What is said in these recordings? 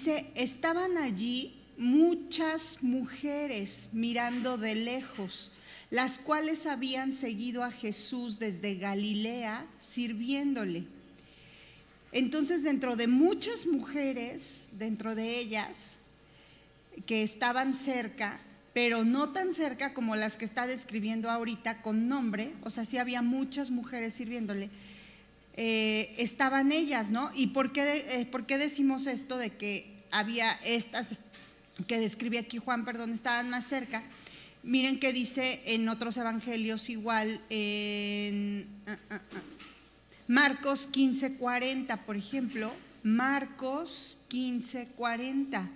dice, estaban allí muchas mujeres mirando de lejos, las cuales habían seguido a Jesús desde Galilea sirviéndole. Entonces, dentro de muchas mujeres, dentro de ellas, que estaban cerca, pero no tan cerca como las que está describiendo ahorita con nombre, o sea, sí había muchas mujeres sirviéndole, estaban ellas, ¿no? ¿Y por qué decimos esto de que había estas que describe aquí Juan, estaban más cerca? Miren que dice en otros evangelios igual, en Marcos 15:40, por ejemplo, Marcos 15:40.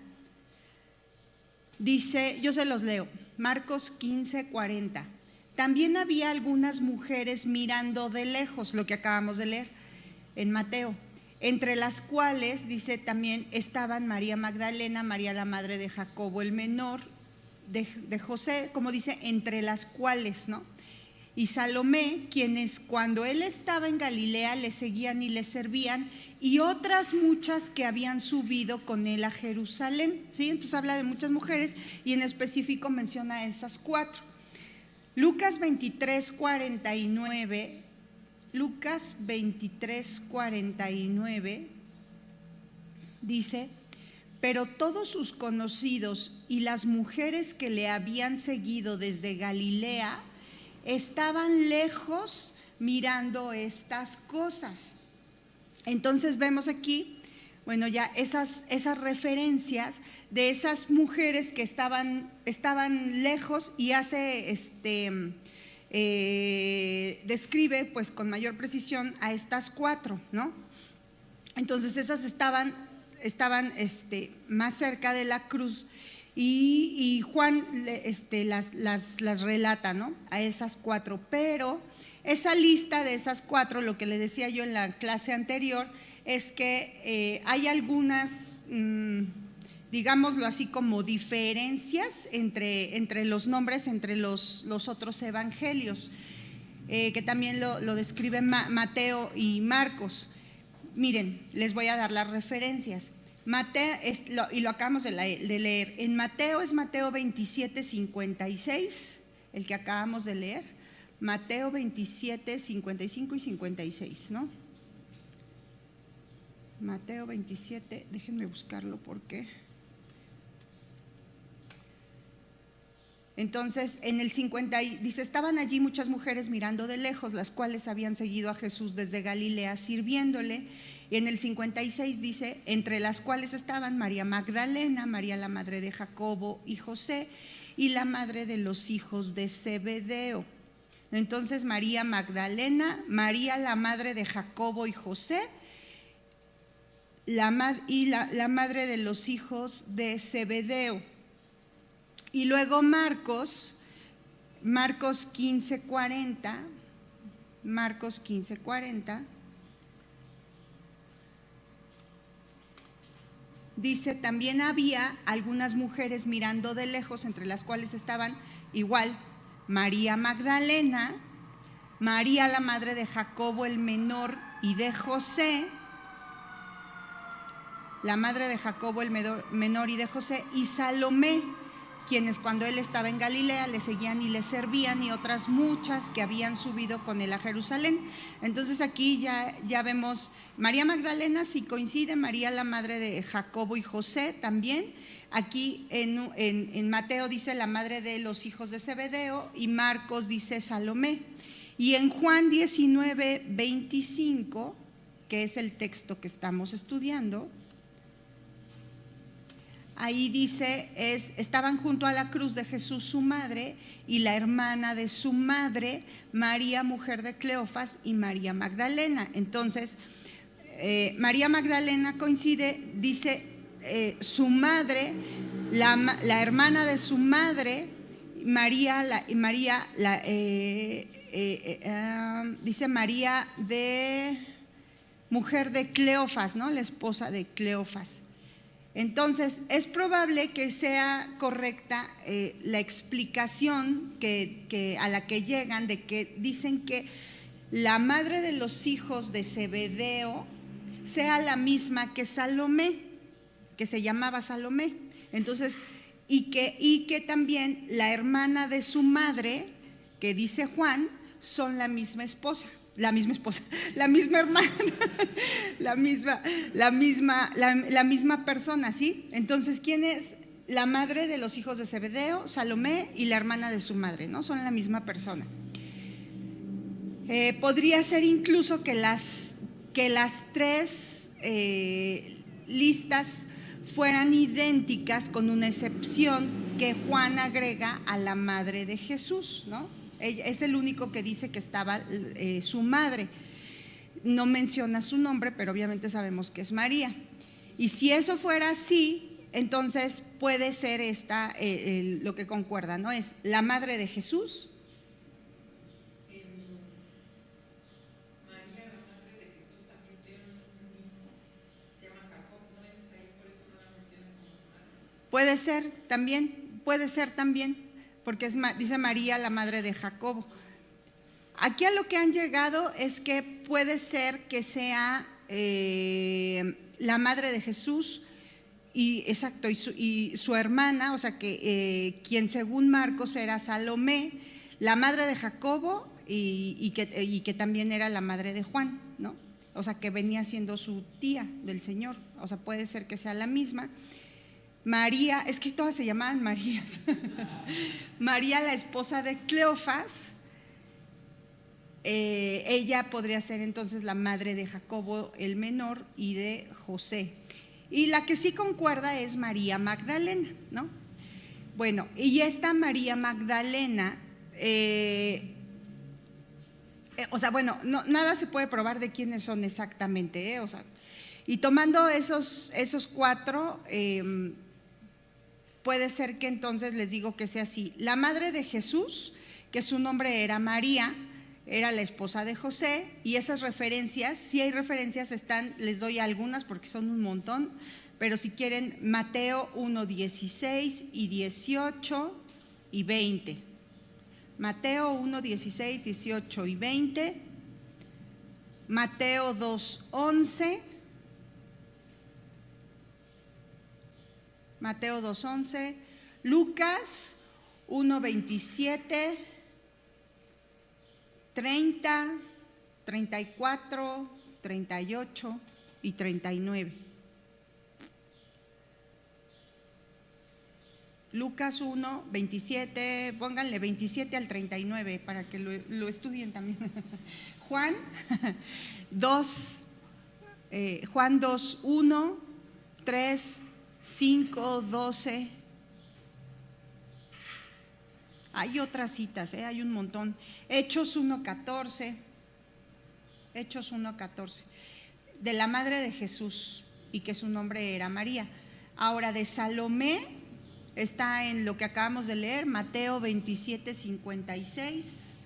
Dice, yo se los leo, Marcos 15:40. También había algunas mujeres mirando de lejos, lo que acabamos de leer en Mateo, entre las cuales, dice también, estaban María Magdalena, María la madre de Jacobo el menor, de José, como dice, entre las cuales, ¿no? Y Salomé, quienes cuando él estaba en Galilea le seguían y le servían, y otras muchas que habían subido con él a Jerusalén, ¿sí? Entonces habla de muchas mujeres y en específico menciona esas 4. Lucas 23:49, Lucas 23:49 dice, pero todos sus conocidos y las mujeres que le habían seguido desde Galilea estaban lejos mirando estas cosas. Entonces vemos aquí, bueno, ya esas referencias de esas mujeres que estaban lejos, y describe pues con mayor precisión a estas 4, ¿no? Entonces esas estaban más cerca de la cruz, y Juan las relata, ¿no? A esas 4, pero esa lista de esas 4, lo que le decía yo en la clase anterior, es que hay algunas, digámoslo así, como diferencias entre los nombres, entre los otros evangelios, que también lo describen Mateo y Marcos. Miren, les voy a dar las referencias. Mateo, y lo acabamos de leer, en Mateo es Mateo 27:56, el que acabamos de leer, Mateo 27:55 y 56, ¿no? Mateo 27, déjenme buscarlo porque… Entonces, en el 50 dice, estaban allí muchas mujeres mirando de lejos, las cuales habían seguido a Jesús desde Galilea sirviéndole. Y en el 56 dice, entre las cuales estaban María Magdalena, María la madre de Jacobo y José, y la madre de los hijos de Zebedeo. Entonces, María Magdalena, María la madre de Jacobo y José, la madre de los hijos de Zebedeo. Y luego Marcos 15:40, dice, también había algunas mujeres mirando de lejos, entre las cuales estaban igual María Magdalena, María la madre de Jacobo el menor y de José, la madre de Jacobo el menor y de José, y Salomé, quienes cuando él estaba en Galilea le seguían y le servían, y otras muchas que habían subido con él a Jerusalén. Entonces aquí ya vemos, María Magdalena sí coincide, María la madre de Jacobo y José también. Aquí en Mateo dice la madre de los hijos de Zebedeo, y Marcos dice Salomé. Y en Juan 19:25, que es el texto que estamos estudiando, ahí dice, estaban junto a la cruz de Jesús su madre y la hermana de su madre, María mujer de Cleofas, y María Magdalena. Entonces, María Magdalena coincide, dice su madre, la hermana de su madre, dice María de mujer de Cleofas, ¿no? La esposa de Cleofas. Entonces, es probable que sea correcta la explicación a la que llegan, de que dicen que la madre de los hijos de Zebedeo sea la misma que Salomé. que se llamaba Salomé. Entonces, y que también la hermana de su madre, que dice Juan, son la misma esposa, la misma hermana, la misma persona, ¿sí? Entonces, ¿quién es la madre de los hijos de Zebedeo? Salomé, y la hermana de su madre, ¿no? Son la misma persona. Podría ser incluso que las tres listas fueran idénticas, con una excepción que Juan agrega a la madre de Jesús, ¿no? Es el único que dice que estaba su madre. No menciona su nombre, pero obviamente sabemos que es María. Y si eso fuera así, entonces puede ser esta lo que concuerda, ¿no? Es la madre de Jesús. María, la madre de Jesús, también tiene un hijo, se llama Jacob, ¿no es ahí por eso no la mencionan como madre? Puede ser también, porque dice María, la madre de Jacobo. Aquí a lo que han llegado es que puede ser que sea la madre de Jesús y su hermana, o sea que quien según Marcos era Salomé, la madre de Jacobo y que también era la madre de Juan, ¿no? O sea que venía siendo su tía del Señor, o sea puede ser que sea la misma. María, es que todas se llamaban Marías. María, la esposa de Cleofas, ella podría ser entonces la madre de Jacobo el menor y de José. Y la que sí concuerda es María Magdalena, ¿no? Bueno, y esta María Magdalena, o sea, bueno, nada se puede probar de quiénes son exactamente, o sea, y tomando esos cuatro, puede ser que entonces les digo que sea así. La madre de Jesús, que su nombre era María, era la esposa de José, y esas referencias, si hay referencias, les doy algunas porque son un montón, pero si quieren, Mateo 1, 16 y 18 y 20. Mateo 1, 16, 18 y 20. Mateo 2, 11. Mateo 2, 11. Lucas 1, 27. 30, 34, 38 y 39. Lucas 1, 27, pónganle 27 al 39 para que lo estudien también. Juan 2, Juan 2, 1, 3, 5, 12. Hay otras citas, hay un montón. Hechos 1:14, Hechos 1:14, de la madre de Jesús y que su nombre era María. Ahora, de Salomé está en lo que acabamos de leer, Mateo 27:56.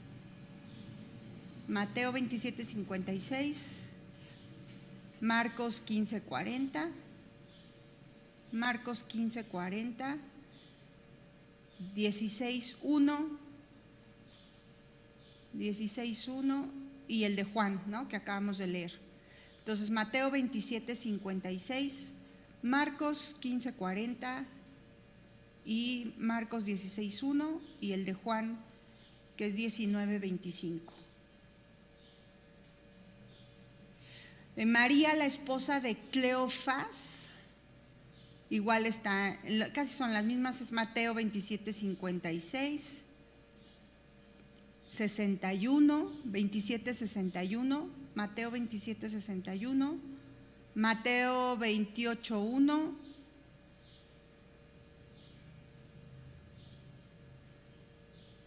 Mateo 27:56, Marcos 15:40, Marcos 15:40, 16:1, 16:1 y el de Juan, ¿no? Que acabamos de leer. Entonces, Mateo 27:56, Marcos 15:40 y Marcos 16:1 y el de Juan, que es 19:25. María, la esposa de Cleofas, igual está, casi son las mismas, es Mateo 27:56, 61, 27:61, Mateo 27:61, Mateo 28:1,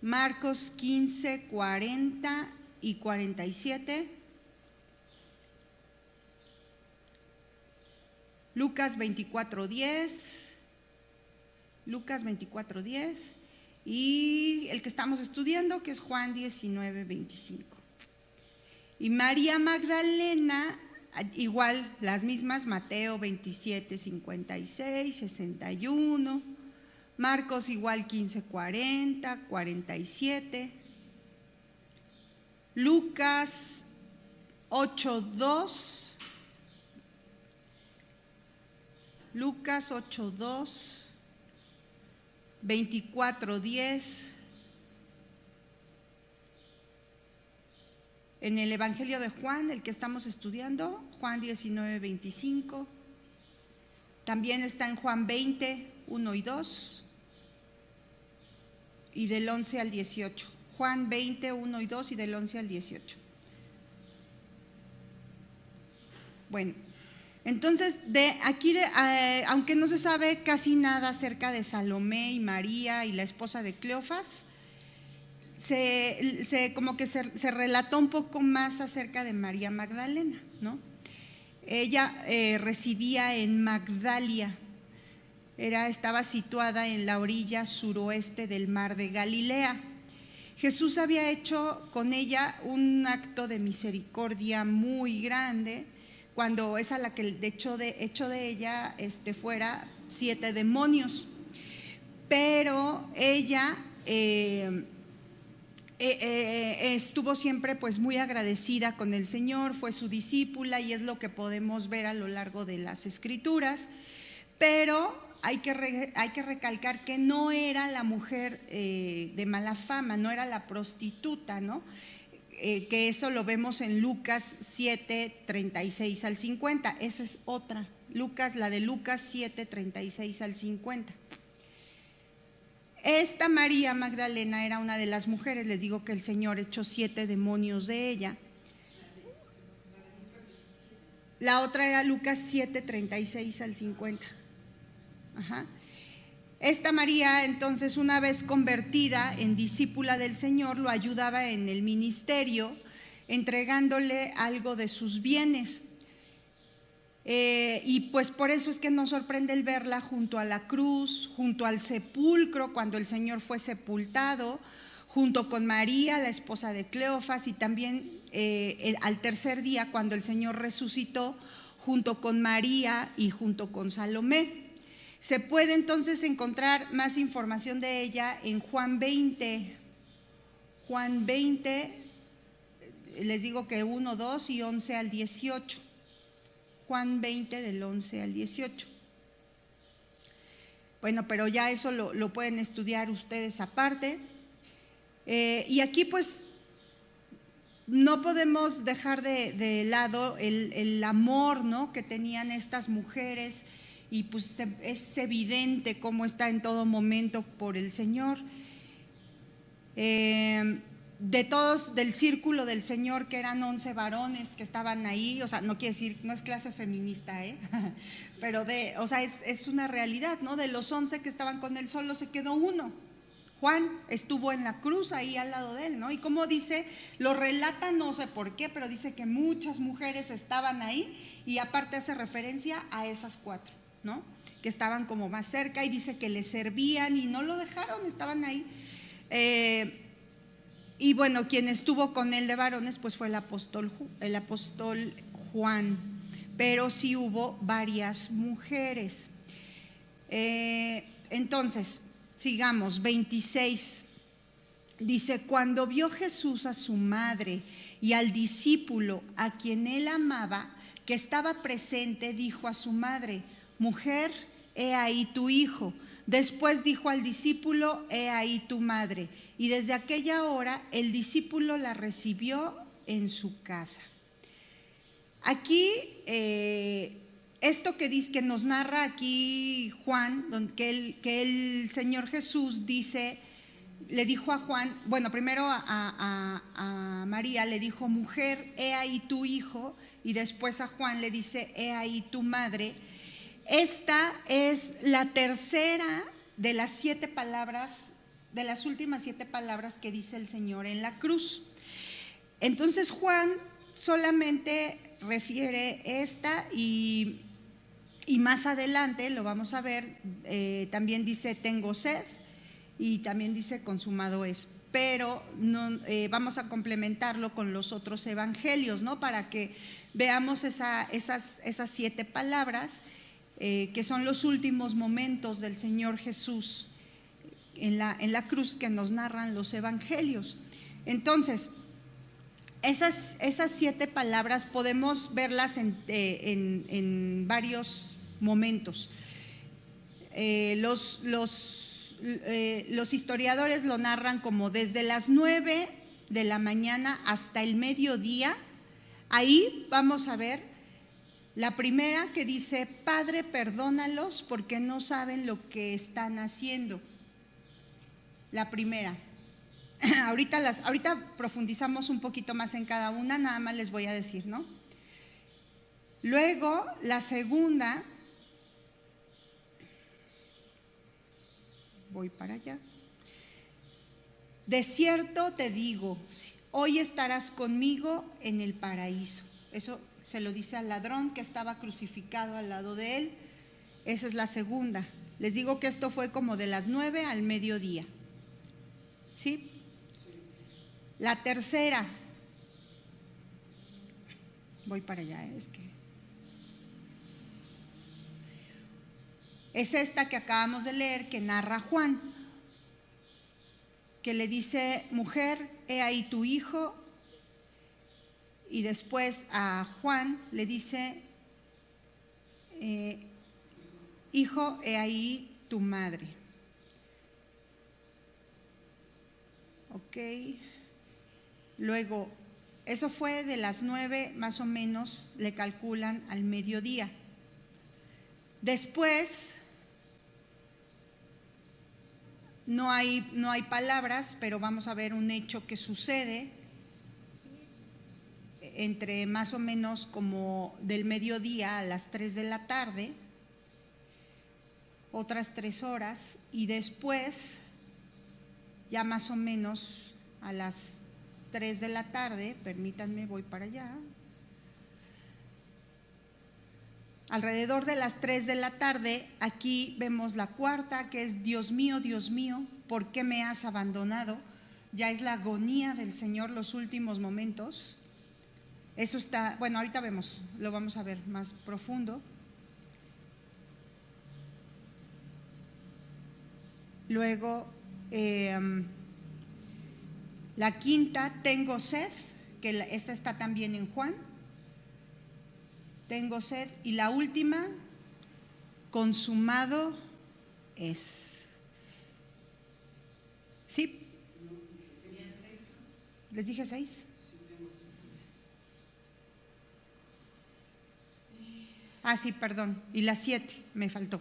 Marcos 15:40 y 47, Lucas 24:10, Lucas 24:10 y el que estamos estudiando, que es Juan 19:25. Y María Magdalena, igual las mismas, Mateo 27:56, 61, Marcos igual 15:40, 47, Lucas 8:2, Lucas 8:2, 24:10. En el Evangelio de Juan, el que estamos estudiando, Juan 19:25. También está en Juan 20:1 y 2. Y del 11 al 18. Juan 20:1 y 2 y del 11 al 18. Bueno, entonces aunque no se sabe casi nada acerca de Salomé y María y la esposa de Cleofas, como que se relató un poco más acerca de María Magdalena, ¿no? Ella residía en Magdalia, estaba situada en la orilla suroeste del mar de Galilea. Jesús había hecho con ella un acto de misericordia muy grande, cuando es a la que hecho de ella fuera 7 demonios. Pero ella estuvo siempre pues muy agradecida con el Señor, fue su discípula y es lo que podemos ver a lo largo de las Escrituras, pero hay que recalcar que no era la mujer de mala fama, no era la prostituta, ¿no? Que eso lo vemos en Lucas 7, 36 al 50, esa es otra, la de Lucas 7, 36 al 50. Esta María Magdalena era una de las mujeres, les digo que el Señor echó 7 demonios de ella. La otra era Lucas 7, 36 al 50. Ajá. Esta María, entonces, una vez convertida en discípula del Señor, lo ayudaba en el ministerio, entregándole algo de sus bienes. Y pues por eso es que nos sorprende el verla junto a la cruz, junto al sepulcro cuando el Señor fue sepultado, junto con María, la esposa de Cleofas, y también al tercer día cuando el Señor resucitó, junto con María y junto con Salomé. Se puede entonces encontrar más información de ella en Juan 20. Juan 20, les digo que 1, 2 y 11 al 18. Juan 20 del 11 al 18. Bueno, pero ya eso lo pueden estudiar ustedes aparte. Y aquí pues no podemos dejar de lado el amor, ¿no?, que tenían estas mujeres, y pues es evidente cómo está en todo momento por el Señor. De todos, del círculo del Señor, que eran 11 varones que estaban ahí, o sea, no quiere decir, no es clase feminista, pero o sea, es una realidad, ¿no? De los 11 que estaban con él, solo se quedó uno. Juan estuvo en la cruz ahí al lado de él, ¿no? Y como dice, lo relata, no sé por qué, pero dice que muchas mujeres estaban ahí, y aparte hace referencia a esas 4, ¿no?, que estaban como más cerca, y dice que le servían y no lo dejaron, estaban ahí. Y bueno, quien estuvo con él de varones pues fue el apóstol Juan, pero sí hubo varias mujeres. Entonces, sigamos, 26. Dice: cuando vio Jesús a su madre y al discípulo a quien él amaba, que estaba presente, dijo a su madre: mujer, he ahí tu hijo. Después dijo al discípulo: he ahí tu madre. Y desde aquella hora el discípulo la recibió en su casa. Aquí, esto que nos narra aquí Juan, que el Señor Jesús le dijo a Juan, bueno, primero a María le dijo: mujer, he ahí tu hijo, y después a Juan le dice: he ahí tu madre. Esta es la tercera de las 7 palabras, de las últimas 7 palabras que dice el Señor en la cruz. Entonces Juan solamente refiere esta, y más adelante lo vamos a ver, también dice: tengo sed, y también dice: consumado es. Pero no, vamos a complementarlo con los otros evangelios, ¿no?, para que veamos esas 7 palabras, que son los últimos momentos del Señor Jesús en la cruz, que nos narran los evangelios. Entonces, esas 7 palabras podemos verlas en varios momentos. Los historiadores lo narran como desde las 9 de la mañana hasta el mediodía. Ahí vamos a ver la primera que dice: Padre, perdónalos porque no saben lo que están haciendo. La primera. Ahorita profundizamos un poquito más en cada una, nada más les voy a decir, ¿no? Luego, la segunda, voy para allá. De cierto te digo, hoy estarás conmigo en el paraíso. Eso se lo dice al ladrón que estaba crucificado al lado de él. Esa es la segunda. Les digo que esto fue como de las 9 al mediodía. ¿Sí? La tercera, voy para allá, es esta que acabamos de leer, que narra Juan, que le dice: mujer, he ahí tu hijo, y después a Juan le dice: hijo, he ahí tu madre. Ok. Luego, eso fue de las 9 más o menos, le calculan al mediodía. Después, no hay palabras, pero vamos a ver un hecho que sucede entre más o menos como del mediodía a las 3 de la tarde, otras 3 horas, y después, ya más o menos a las 3 de la tarde, permítanme, voy para allá. Alrededor de las 3 de la tarde, aquí vemos la cuarta, que es: Dios mío, ¿por qué me has abandonado? Ya es la agonía del Señor, los últimos momentos. Eso está, bueno, ahorita vemos, lo vamos a ver más profundo. Luego, la quinta, tengo sed, que esta está también en Juan. Tengo sed. Y la última, consumado es. ¿Sí? ¿Les dije 6? Ah, sí, perdón. Y la 7, me faltó.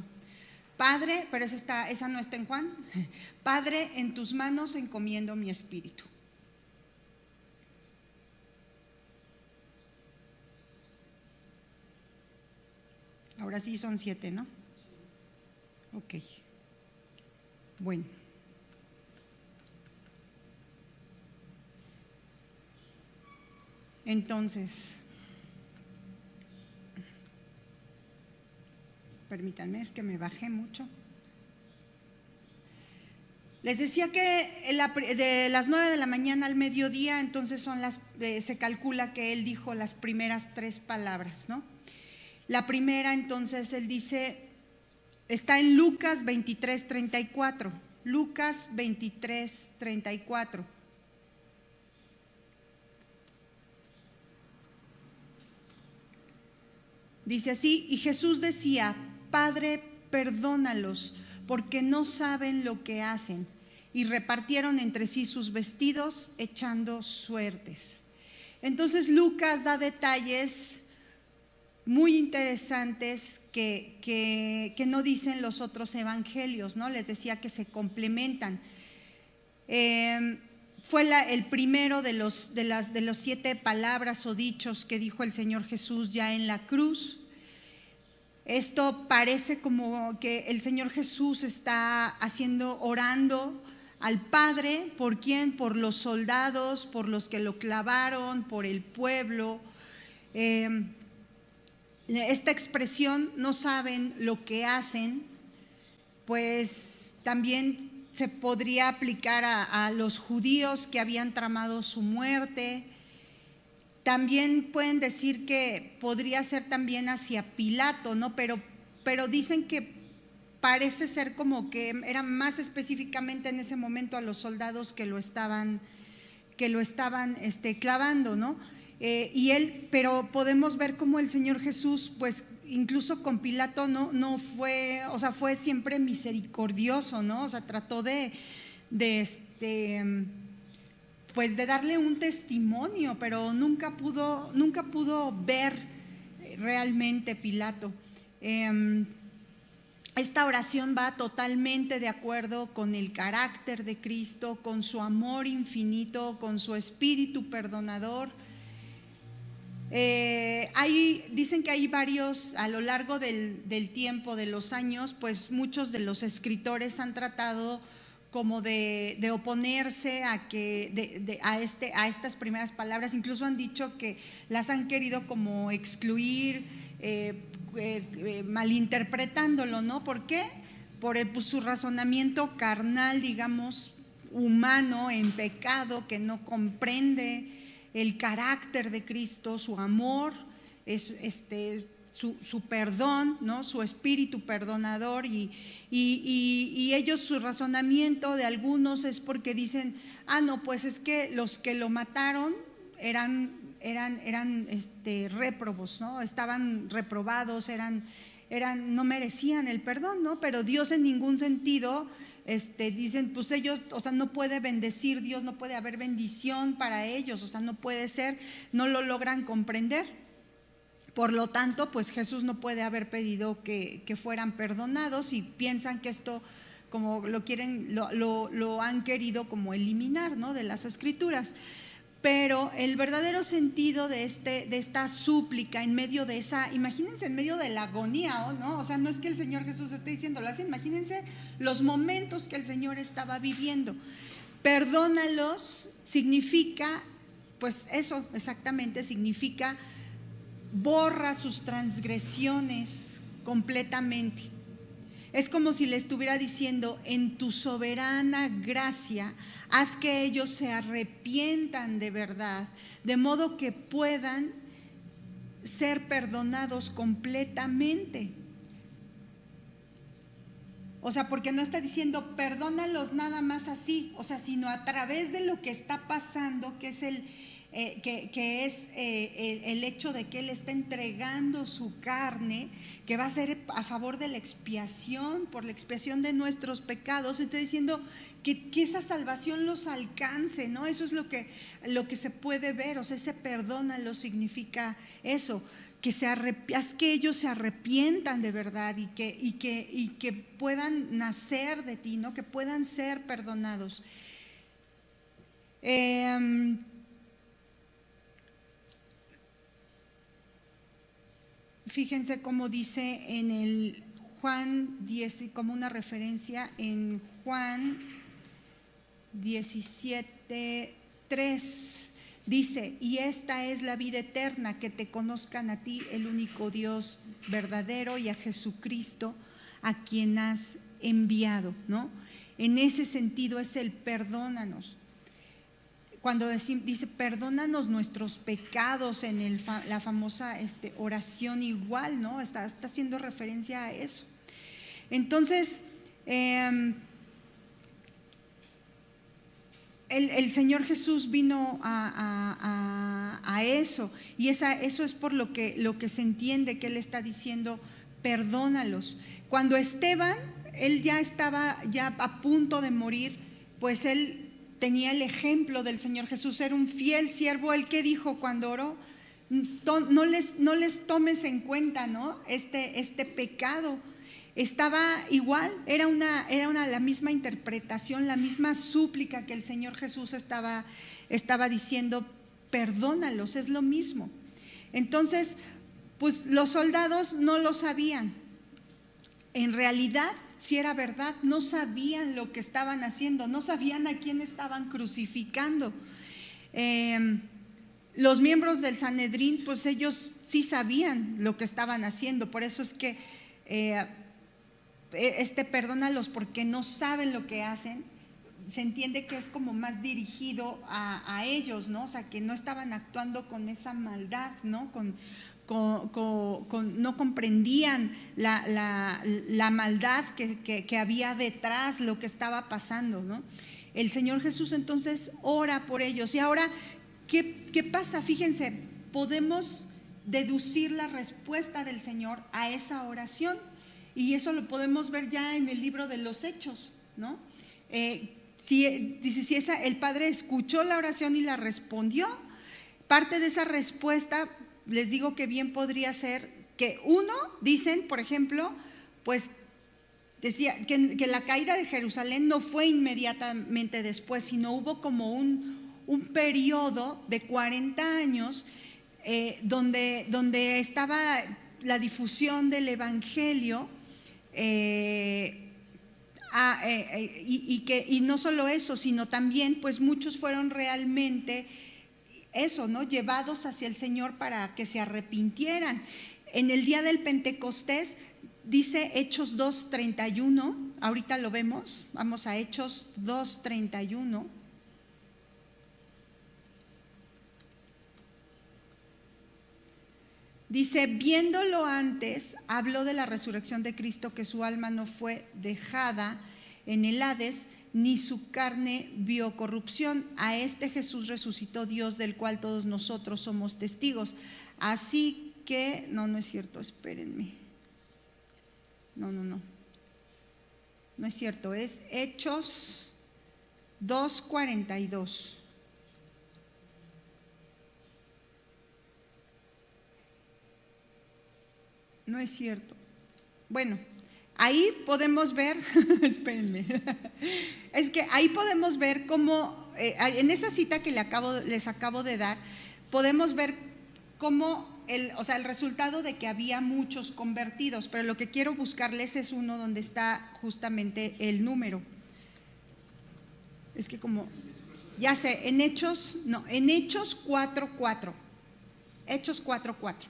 Padre, pero esa no está en Juan. Padre, en tus manos encomiendo mi espíritu. Ahora sí son 7, ¿no? Ok. Bueno. Entonces, permítanme, es que me bajé mucho. Les decía que de las 9 de la mañana al mediodía, entonces se calcula que él dijo las primeras 3 palabras, ¿no? La primera, entonces, él dice, está en Lucas 23:34. Lucas 23:34. Dice así: y Jesús decía: Padre, perdónalos, porque no saben lo que hacen. Y repartieron entre sí sus vestidos, echando suertes. Entonces Lucas da detalles muy interesantes que no dicen los otros evangelios, ¿no? Les decía que se complementan. Fue el primero de los 7 palabras o dichos que dijo el Señor Jesús ya en la cruz. Esto parece como que el Señor Jesús está orando al Padre. ¿Por quién? Por los soldados, por los que lo clavaron, por el pueblo. Esta expresión, no saben lo que hacen, pues también se podría aplicar a los judíos que habían tramado su muerte. También pueden decir que podría ser también hacia Pilato, ¿no? Pero dicen que parece ser como que era más específicamente en ese momento a los soldados que lo estaban clavando, ¿no? Pero podemos ver cómo el Señor Jesús pues incluso con Pilato no fue, o sea, fue siempre misericordioso, ¿no? O sea, trató pues de darle un testimonio, pero nunca pudo ver realmente Pilato. Esta oración va totalmente de acuerdo con el carácter de Cristo, con su amor infinito, con su espíritu perdonador. Dicen que hay varios, a lo largo del tiempo, de los años, pues muchos de los escritores han tratado como de oponerse a estas primeras palabras. Incluso han dicho que las han querido como excluir, malinterpretándolo, ¿no? ¿Por qué? Por su razonamiento carnal, digamos, humano, en pecado, que no comprende el carácter de Cristo, su amor, su perdón, ¿no? Su espíritu perdonador, y ellos, su razonamiento de algunos es porque dicen, no, pues es que los que lo mataron eran réprobos, ¿no? Estaban reprobados, no merecían el perdón, ¿no? Pero Dios en ningún sentido, dicen, pues ellos, o sea, no puede bendecir Dios, no puede haber bendición para ellos, o sea, no puede ser, no lo logran comprender. Por lo tanto, pues Jesús no puede haber pedido que fueran perdonados, y piensan que esto, como lo han querido como eliminar, ¿no? De las Escrituras. Pero el verdadero sentido de esta súplica en medio de esa, imagínense, en medio de la agonía, ¿no? O sea, no es que el Señor Jesús esté diciéndolo así, imagínense los momentos que el Señor estaba viviendo. Perdónalos significa, pues eso exactamente significa, borra sus transgresiones completamente. Es como si le estuviera diciendo, en tu soberana gracia, haz que ellos se arrepientan de verdad, de modo que puedan ser perdonados completamente. O sea, porque no está diciendo perdónalos nada más así, o sea, sino a través de lo que está pasando, que es el hecho de que Él está entregando su carne, que va a ser a favor de la expiación, por la expiación de nuestros pecados. Está diciendo que esa salvación los alcance, ¿no? Eso es lo que se puede ver. O sea, ese perdónalo significa eso, que ellos se arrepientan de verdad, y que puedan nacer de ti, ¿no? Que puedan ser perdonados. Fíjense cómo dice en el Juan 10, como una referencia en Juan 17:3, dice, y esta es la vida eterna, que te conozcan a ti, el único Dios verdadero, y a Jesucristo, a quien has enviado, ¿no? En ese sentido es el perdónanos. Cuando dice perdónanos nuestros pecados en la famosa oración, igual, ¿no? Está haciendo referencia a eso. Entonces, el Señor Jesús vino a eso, y eso es por lo que se entiende que Él está diciendo perdónalos. Cuando Esteban, él ya estaba a punto de morir, pues él tenía el ejemplo del Señor Jesús, era un fiel siervo. ¿Él qué dijo cuando oró? No les tomes en cuenta, ¿no? Este pecado. Estaba igual, era la misma interpretación, la misma súplica que el Señor Jesús estaba diciendo, perdónalos, es lo mismo. Entonces, pues los soldados no lo sabían. En realidad, si era verdad, no sabían lo que estaban haciendo, no sabían a quién estaban crucificando. Los miembros del Sanedrín, pues ellos sí sabían lo que estaban haciendo, por eso es que perdónalos porque no saben lo que hacen. Se entiende que es como más dirigido a ellos, ¿no? O sea, que no estaban actuando con esa maldad, ¿no? No comprendían la maldad que había detrás, lo que estaba pasando, ¿no? El Señor Jesús entonces ora por ellos. Y ahora, ¿qué pasa? Fíjense, podemos deducir la respuesta del Señor a esa oración. Y eso lo podemos ver ya en el libro de los Hechos, ¿no? Dice, si el Padre escuchó la oración y la respondió, parte de esa respuesta, les digo que bien podría ser que uno, dicen, por ejemplo, pues decía que la caída de Jerusalén no fue inmediatamente después, sino hubo como un periodo de 40 años donde estaba la difusión del Evangelio, y no solo eso, sino también pues muchos fueron realmente eso, ¿no?, llevados hacia el Señor para que se arrepintieran. En el día del Pentecostés, dice Hechos 2:31, ahorita lo vemos, vamos a Hechos 2:31. Dice, viéndolo antes, habló de la resurrección de Cristo, que su alma no fue dejada en el Hades, ni su carne vio corrupción. A este Jesús resucitó Dios, del cual todos nosotros somos testigos. Así que, no es cierto, espérenme. No es cierto, es Hechos 2:42. No es cierto. Bueno, ahí podemos ver, espérenme, es que ahí podemos ver cómo, en esa cita que les acabo de dar, podemos ver cómo el resultado de que había muchos convertidos, pero lo que quiero buscarles es uno donde está justamente el número. Es que como, ya sé, en Hechos 4:4. Hechos 4:4.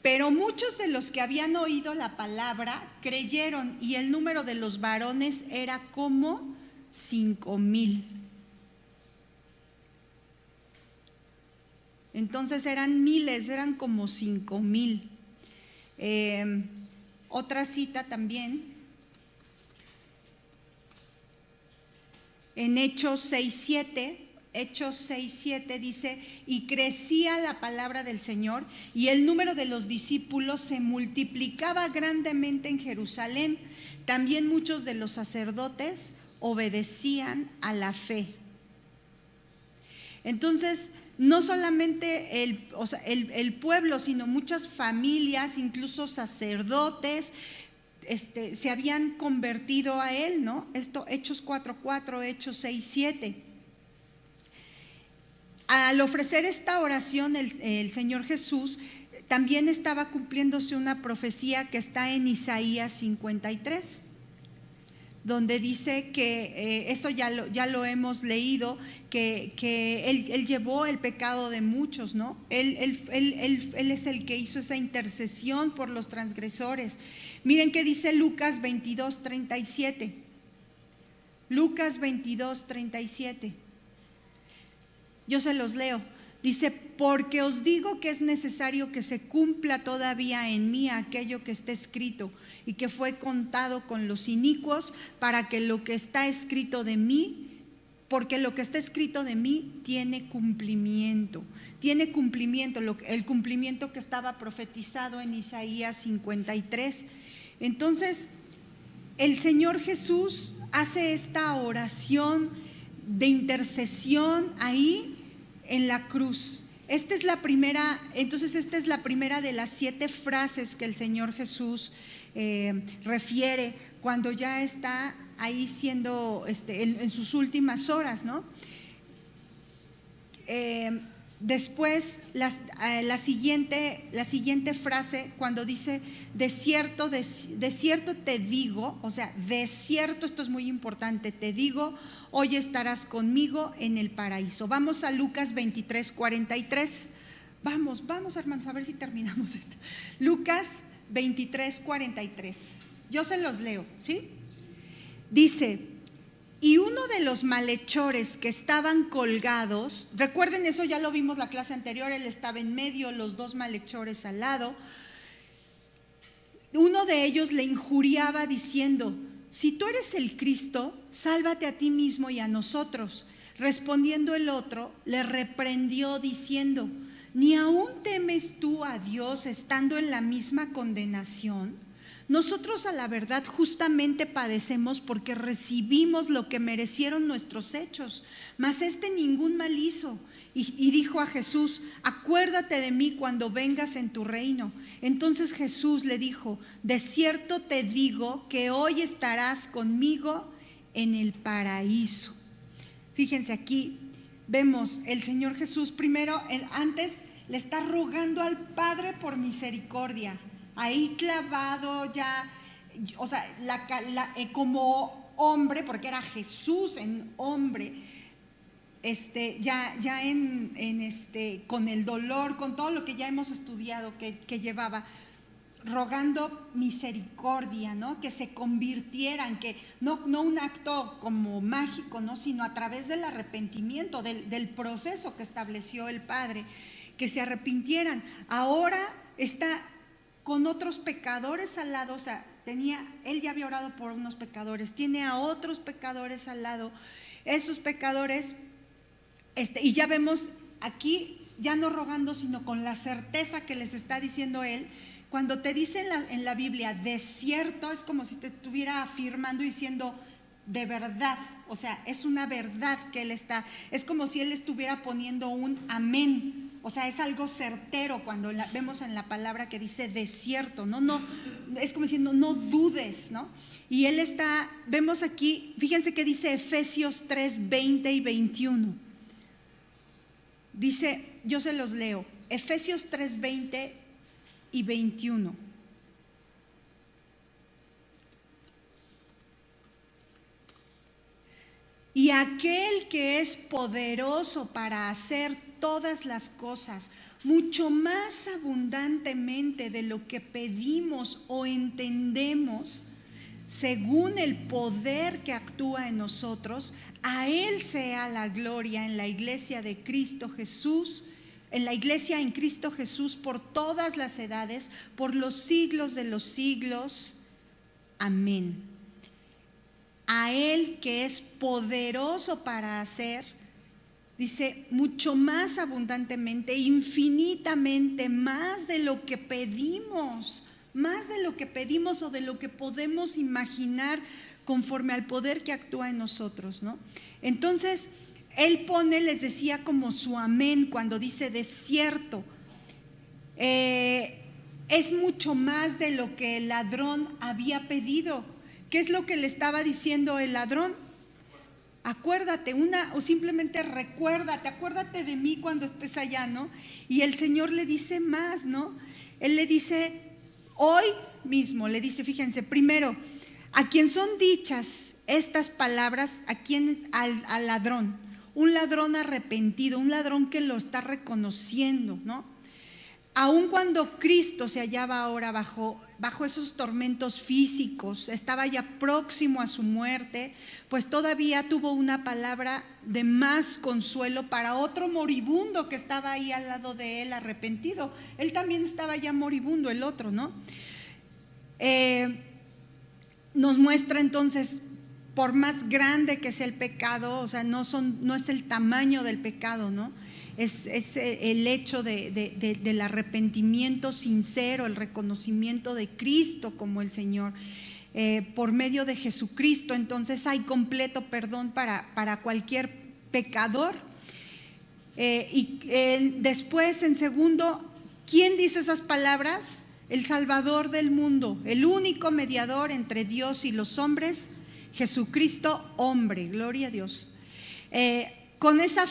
Pero muchos de los que habían oído la palabra creyeron, y el número de los varones era como 5,000. Entonces eran miles, eran como 5,000. Otra cita también, en Hechos 6:7. Hechos 6:7 dice, y crecía la palabra del Señor, y el número de los discípulos se multiplicaba grandemente en Jerusalén. También muchos de los sacerdotes obedecían a la fe. Entonces, no solamente el pueblo, sino muchas familias, incluso sacerdotes, se habían convertido a él, ¿no? Esto, Hechos 4:4, Hechos 6:7. Al ofrecer esta oración, el Señor Jesús también estaba cumpliéndose una profecía que está en Isaías 53, donde dice que, eso ya lo hemos leído, que él llevó el pecado de muchos, ¿no? Él es el que hizo esa intercesión por los transgresores. Miren qué dice Lucas 22:37. Lucas 22:37. Yo se los leo. Dice, porque os digo que es necesario que se cumpla todavía en mí aquello que está escrito y que fue contado con los inicuos, para que lo que está escrito de mí, porque lo que está escrito de mí tiene cumplimiento. Tiene cumplimiento, el cumplimiento que estaba profetizado en Isaías 53. Entonces, el Señor Jesús hace esta oración de intercesión ahí en la cruz. Esta es la primera de las 7 frases que el Señor Jesús refiere cuando ya está ahí siendo en sus últimas horas, ¿no? Después la siguiente frase, cuando dice, de cierto te digo, o sea, de cierto, esto es muy importante, te digo, hoy estarás conmigo en el paraíso. Vamos a Lucas 23:43. Vamos hermanos, a ver si terminamos esto. Lucas 23:43. Yo se los leo, ¿sí? Dice, y uno de los malhechores que estaban colgados, recuerden eso, ya lo vimos la clase anterior, él estaba en medio, los 2 malhechores al lado. Uno de ellos le injuriaba diciendo, si tú eres el Cristo, sálvate a ti mismo y a nosotros. Respondiendo el otro, le reprendió diciendo, ¿ni aún temes tú a Dios estando en la misma condenación? Nosotros a la verdad justamente padecemos porque recibimos lo que merecieron nuestros hechos, mas ningún mal hizo. Y dijo a Jesús: acuérdate de mí cuando vengas en tu reino. Entonces Jesús le dijo: de cierto te digo que hoy estarás conmigo en el paraíso. Fíjense, aquí vemos el Señor Jesús primero, antes le está rogando al Padre por misericordia, ahí clavado ya, o sea, como hombre, porque era Jesús en hombre, con el dolor, con todo lo que ya hemos estudiado que llevaba, rogando misericordia, ¿no? Que se convirtieran, que no un acto como mágico, ¿no? Sino a través del arrepentimiento, del proceso que estableció el Padre, que se arrepintieran. Ahora está con otros pecadores al lado, o sea, él ya había orado por unos pecadores, tiene a otros pecadores al lado, esos pecadores, y ya vemos aquí, ya no rogando, sino con la certeza que les está diciendo él. Cuando te dice en la Biblia de cierto, es como si te estuviera afirmando y diciendo de verdad, o sea, es una verdad que él está, es como si él estuviera poniendo un amén, o sea, es algo certero cuando vemos en la palabra que dice de cierto, no, es como diciendo no dudes, ¿no? Y él vemos aquí, fíjense que dice Efesios 3, 20 y 21, dice, yo se los leo, Efesios 3, 20 y 21. Y aquel que es poderoso para hacer todas las cosas, mucho más abundantemente de lo que pedimos o entendemos, según el poder que actúa en nosotros, a Él sea la gloria en la iglesia de Cristo Jesús, en la iglesia en Cristo Jesús por todas las edades, por los siglos de los siglos. Amén. A Él que es poderoso para hacer, dice, mucho más abundantemente, infinitamente, más de lo que pedimos o de lo que podemos imaginar conforme al poder que actúa en nosotros, ¿no? Entonces, él les decía como su amén cuando dice de cierto. Es mucho más de lo que el ladrón había pedido. ¿Qué es lo que le estaba diciendo el ladrón? Acuérdate, o simplemente acuérdate de mí cuando estés allá, ¿no? Y el Señor le dice más, ¿no? Él le dice, hoy mismo, le dice, fíjense, primero, a quien son dichas estas palabras, al ladrón, un ladrón arrepentido, un ladrón que lo está reconociendo, ¿no? Aun cuando Cristo se hallaba ahora bajo esos tormentos físicos, estaba ya próximo a su muerte, pues todavía tuvo una palabra de más consuelo para otro moribundo que estaba ahí al lado de él, arrepentido. Él también estaba ya moribundo, el otro, ¿no? Nos muestra entonces, por más grande que sea el pecado, o sea, no es el tamaño del pecado, ¿no? Es el hecho del arrepentimiento sincero, el reconocimiento de Cristo como el Señor. Por medio de Jesucristo, entonces hay completo perdón para cualquier pecador. Después, en segundo, ¿quién dice esas palabras? El Salvador del mundo, el único mediador entre Dios y los hombres, Jesucristo hombre, gloria a Dios. Con esta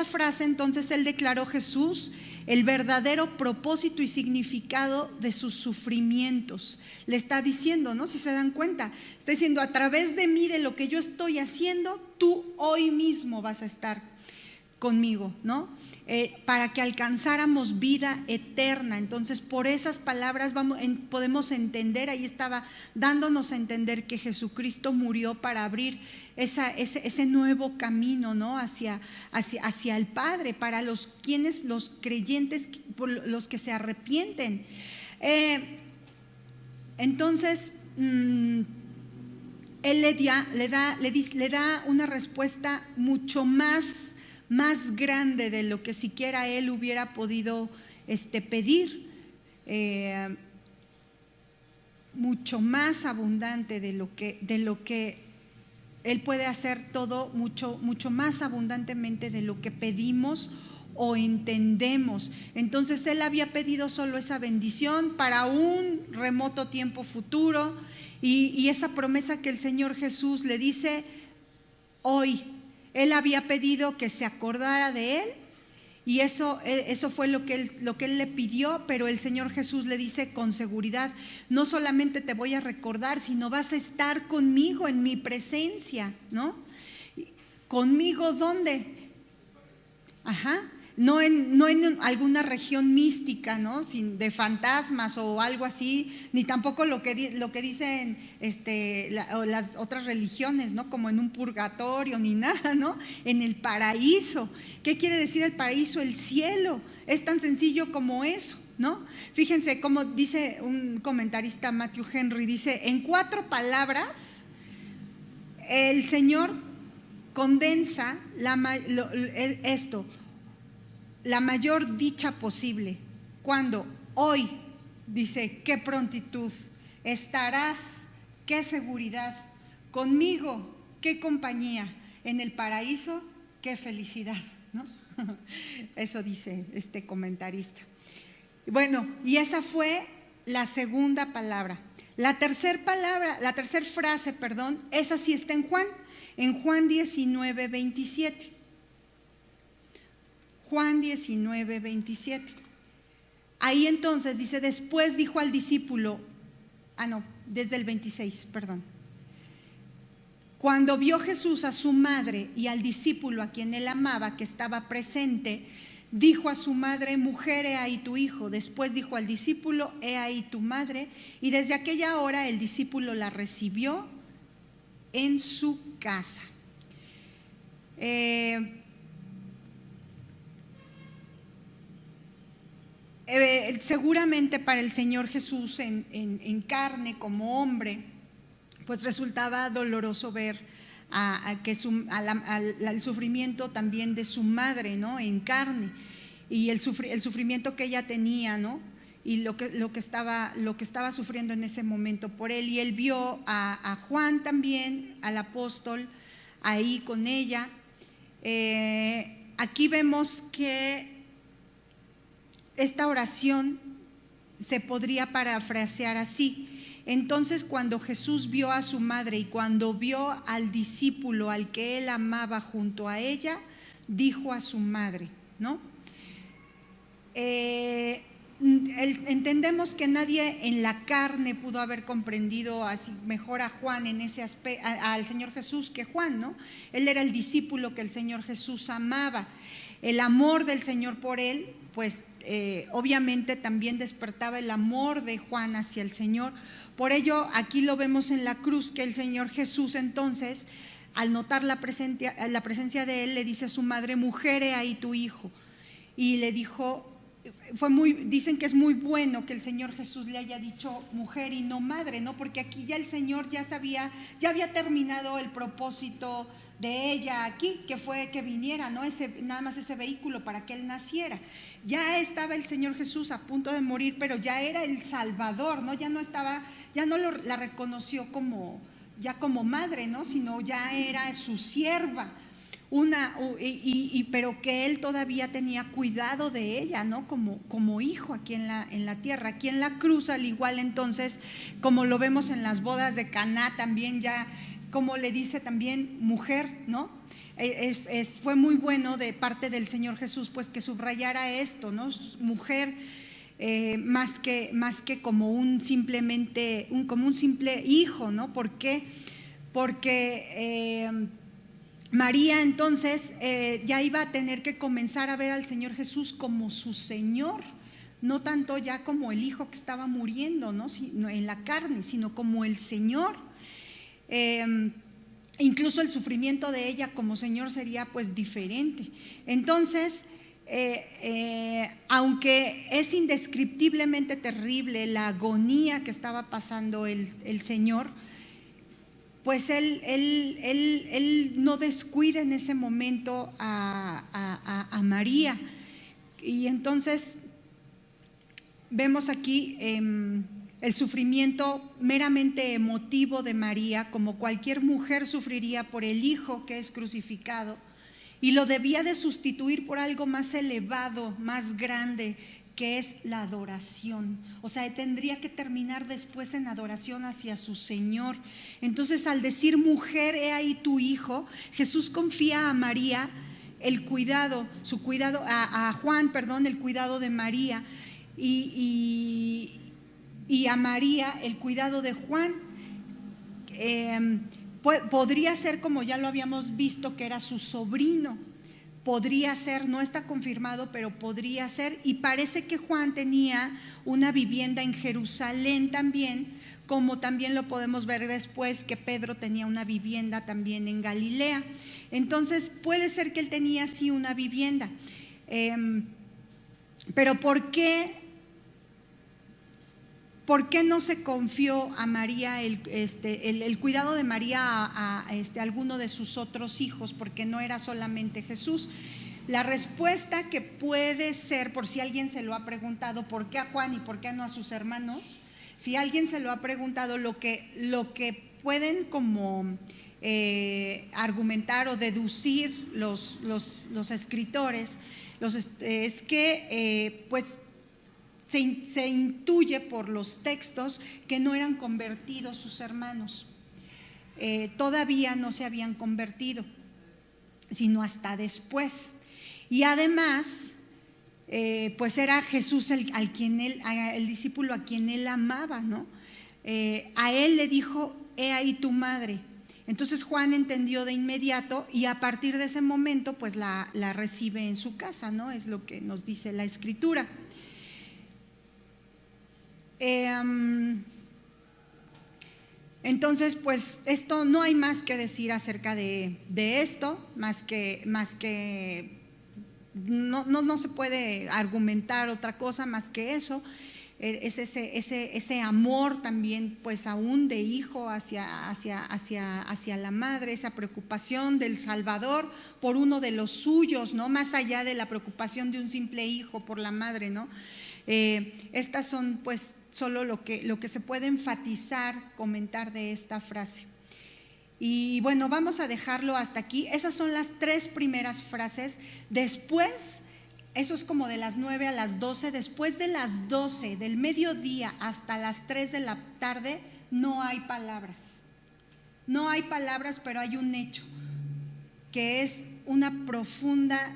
frase entonces él declaró Jesús el verdadero propósito y significado de sus sufrimientos. Le está diciendo, ¿no? Si se dan cuenta, está diciendo, a través de mí, de lo que yo estoy haciendo, tú hoy mismo vas a estar conmigo, ¿no? Para que alcanzáramos vida eterna. Entonces, por esas palabras podemos entender, ahí estaba dándonos a entender que Jesucristo murió para abrir ese nuevo camino, ¿no? hacia el Padre, para los creyentes, los que se arrepienten. Entonces, él le da una respuesta mucho más más grande de lo que siquiera él hubiera podido pedir, mucho más abundante de lo que él puede hacer todo, mucho más abundantemente de lo que pedimos o entendemos. Entonces él había pedido solo esa bendición para un remoto tiempo futuro, y esa promesa que el Señor Jesús le dice hoy, él había pedido que se acordara de él, y eso fue lo que él le pidió, pero el Señor Jesús le dice con seguridad: no solamente te voy a recordar, sino vas a estar conmigo en mi presencia, ¿no? ¿Conmigo dónde? Ajá. No en alguna región mística, ¿no? De fantasmas o algo así, ni tampoco lo que dicen las otras religiones, ¿no? Como en un purgatorio ni nada, ¿no? En el paraíso. ¿Qué quiere decir el paraíso? El cielo. Es tan sencillo como eso, ¿no? Fíjense cómo dice un comentarista, Matthew Henry, dice: en 4 palabras el Señor condensa esto: la mayor dicha posible. Cuando hoy dice: qué prontitud, estarás, qué seguridad, conmigo, qué compañía, en el paraíso, qué felicidad, ¿no? Eso dice este comentarista. Bueno, y esa fue la segunda palabra. La tercera frase, esa sí está en Juan 19, 27. Juan 19, 27. Ahí entonces dice: después dijo al discípulo, desde el 26, Cuando vio Jesús a su madre y al discípulo a quien él amaba, que estaba presente, dijo a su madre: mujer, he ahí tu hijo. Después dijo al discípulo: he ahí tu madre. Y desde aquella hora el discípulo la recibió en su casa. Seguramente para el Señor Jesús en carne, como hombre, pues resultaba doloroso ver el sufrimiento también de su madre, ¿no? En carne, y el sufrimiento que ella tenía, ¿no? Y lo que estaba sufriendo en ese momento por él. Y él vio a Juan también, al apóstol, ahí con ella. Aquí vemos que esta oración se podría parafrasear así: entonces, cuando Jesús vio a su madre y cuando vio al discípulo al que él amaba junto a ella, dijo a su madre, ¿no? Entendemos que nadie en la carne pudo haber comprendido así mejor a Juan en ese aspecto, al Señor Jesús, que Juan, ¿no? Él era el discípulo que el Señor Jesús amaba. El amor del Señor por él, pues obviamente también despertaba el amor de Juan hacia el Señor. Por ello, aquí lo vemos en la cruz, que el Señor Jesús entonces, al notar la presencia de él, le dice a su madre: mujer, he ahí tu hijo. Y le dijo, dicen que es muy bueno que el Señor Jesús le haya dicho mujer y no madre, ¿no? Porque aquí ya el Señor ya había terminado el propósito de ella aquí, que fue que viniera, ¿no? Nada más ese vehículo para que él naciera. Ya estaba el Señor Jesús a punto de morir, pero ya era el Salvador, ¿no? Ya no la reconoció como madre, ¿no? Sino ya era su sierva. Pero que él todavía tenía cuidado de ella, ¿no? Como hijo aquí en la tierra. Aquí en la cruz, al igual, entonces, como lo vemos en las bodas de Caná también, ya como le dice también mujer, ¿no? Fue muy bueno de parte del Señor Jesús, pues, que subrayara esto, ¿no? Mujer, más que como un simple hijo, ¿no? ¿Por qué? Porque María entonces ya iba a tener que comenzar a ver al Señor Jesús como su Señor, no tanto ya como el hijo que estaba muriendo, ¿no? En la carne, sino como el Señor. Incluso el sufrimiento de ella como Señor sería pues diferente. Entonces, aunque es indescriptiblemente terrible la agonía que estaba pasando el Señor, pues él no descuida en ese momento a María. Y entonces vemos aquí el sufrimiento meramente emotivo de María, como cualquier mujer sufriría por el hijo que es crucificado, y lo debía de sustituir por algo más elevado, más grande, que es la adoración. O sea, tendría que terminar después en adoración hacia su Señor. Entonces, al decir mujer, he ahí tu hijo, Jesús confía a María el cuidado, a Juan, el cuidado de María, y a María el cuidado de Juan. Podría ser, como ya lo habíamos visto, que era su sobrino. Podría ser, no está confirmado, pero podría ser. Y parece que Juan tenía una vivienda en Jerusalén también, como también lo podemos ver después que Pedro tenía una vivienda también en Galilea. Entonces puede ser que él tenía sí una vivienda. Pero ¿por qué no se confió a María el cuidado de María a alguno de sus otros hijos? Porque no era solamente Jesús. La respuesta que puede ser, por si alguien se lo ha preguntado, ¿por qué a Juan y por qué no a sus hermanos? Si alguien se lo ha preguntado, lo que pueden como argumentar o deducir los escritores es que pues se intuye por los textos que no eran convertidos sus hermanos. Todavía no se habían convertido, sino hasta después. Y además, pues era Jesús el discípulo a quien él amaba, ¿no? A él le dijo, he ahí tu madre. Entonces Juan entendió de inmediato y a partir de ese momento pues la recibe en su casa, ¿no? Es lo que nos dice la Escritura. Entonces, pues esto no hay más que decir acerca de esto, más que no se puede argumentar otra cosa más que eso. Es ese amor también, pues aún de hijo hacia la madre, esa preocupación del Salvador por uno de los suyos, ¿no? Más allá de la preocupación de un simple hijo por la madre, ¿no? Estas son pues solo lo que se puede enfatizar, comentar de esta frase. Y bueno, vamos a dejarlo hasta aquí. Esas son las 3 primeras frases. Después, eso es como de las 9 a las 12. Después de las 12, del mediodía hasta las 3 de la tarde, no hay palabras. No hay palabras, pero hay un hecho, que es una profunda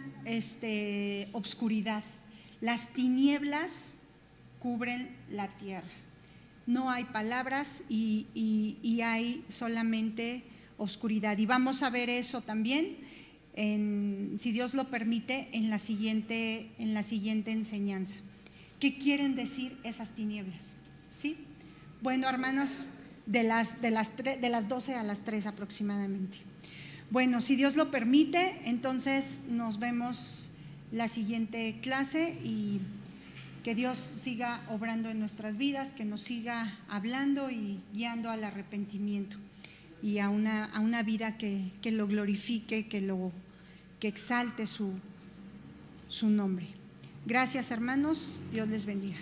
obscuridad. Las tinieblas cubren la tierra. No hay palabras y hay solamente oscuridad. Y vamos a ver eso también, si Dios lo permite, en la siguiente enseñanza. ¿Qué quieren decir esas tinieblas? ¿Sí? Bueno, hermanos, de las 12 a las 3 aproximadamente. Bueno, si Dios lo permite, entonces nos vemos la siguiente clase y que Dios siga obrando en nuestras vidas, que nos siga hablando y guiando al arrepentimiento y a una vida que lo glorifique, que exalte su nombre. Gracias, hermanos. Dios les bendiga.